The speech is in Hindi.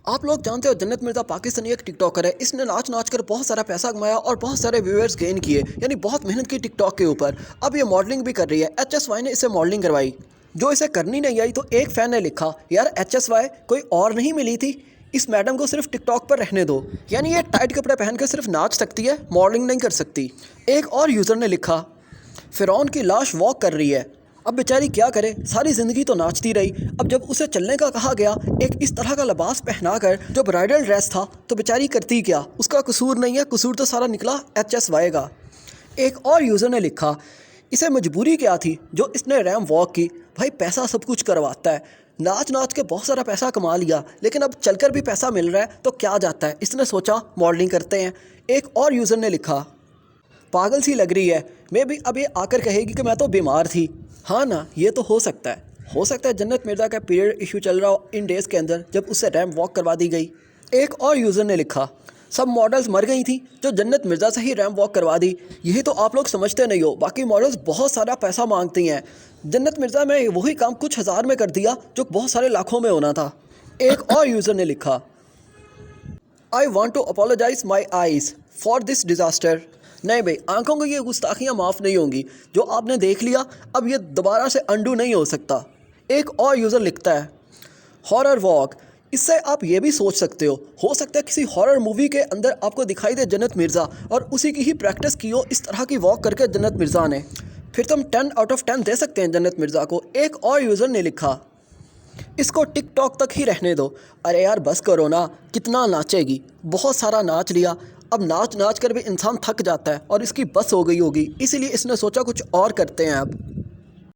आप लोग जानते हो जन्नत मिर्ज़ा पाकिस्तानी एक टिकटॉकर है। इसने नाच नाच कर बहुत सारा पैसा कमाया और बहुत सारे व्यूअर्स गेन किए, यानी बहुत मेहनत की टिकटॉक के ऊपर। अब ये मॉडलिंग भी कर रही है। HSY ने इसे मॉडलिंग करवाई, जो इसे करनी नहीं आई। तो एक फ़ैन ने लिखा, यार HSY कोई और नहीं मिली थी, इस मैडम को सिर्फ टिकटॉक पर रहने दो। यानी ये टाइट कपड़े पहन कर सिर्फ नाच सकती है, मॉडलिंग नहीं कर सकती। एक और यूज़र ने लिखा, फ़िरौन की लाश वॉक कर रही है। अब बेचारी क्या करे, सारी ज़िंदगी तो नाचती रही। अब जब उसे चलने का कहा गया एक इस तरह का लिबास पहनाकर जो ब्राइडल ड्रेस था, तो बेचारी करती क्या। उसका कसूर नहीं है, कसूर तो सारा निकला HSY का। एक और यूज़र ने लिखा, इसे मजबूरी क्या थी जो इसने रैम वॉक की। भाई पैसा सब कुछ करवाता है, नाच नाच के बहुत सारा पैसा कमा लिया, लेकिन अब चलकर भी पैसा मिल रहा है तो क्या जाता है। इसने सोचा मॉडलिंग करते हैं। एक और यूज़र ने लिखा, पागल सी लग रही है, मैं भी अब ये आकर कहेगी कि मैं तो बीमार थी। हाँ ना, ये तो हो सकता है जन्नत मिर्ज़ा का पीरियड इशू चल रहा हो इन डेज़ के अंदर, जब उससे रैम्प वॉक करवा दी गई। एक और यूज़र ने लिखा, सब मॉडल्स मर गई थी जो जन्नत मिर्ज़ा से ही रैम्प वॉक करवा दी। यही तो आप लोग समझते नहीं हो, बाकी मॉडल्स बहुत सारा पैसा मांगती हैं। जन्नत मिर्ज़ा में वही काम कुछ हज़ार में कर दिया जो बहुत सारे लाखों में होना था। एक और यूज़र ने लिखा, I want to apologize my eyes for this disaster. नहीं भाई, आंखों को ये गुस्ताखियाँ माफ़ नहीं होंगी। जो आपने देख लिया अब ये दोबारा से अंडू नहीं हो सकता। एक और यूज़र लिखता है, हॉरर वॉक। इससे आप ये भी सोच सकते हो सकता है किसी हॉरर मूवी के अंदर आपको दिखाई दे जन्नत मिर्ज़ा, और उसी की ही प्रैक्टिस की हो इस तरह की वॉक करके जन्नत मिर्ज़ा ने। फिर तुम 10 आउट ऑफ 10 दे सकते हैं जन्नत मिर्ज़ा को। एक और यूज़र ने लिखा, इसको टिकटॉक तक ही रहने दो। अरे यार बस करो ना, कितना नाचेगी, बहुत सारा नाच लिया। अब नाच नाच कर भी इंसान थक जाता है और इसकी बस हो गई होगी, इसीलिए इसने सोचा कुछ और करते हैं अब।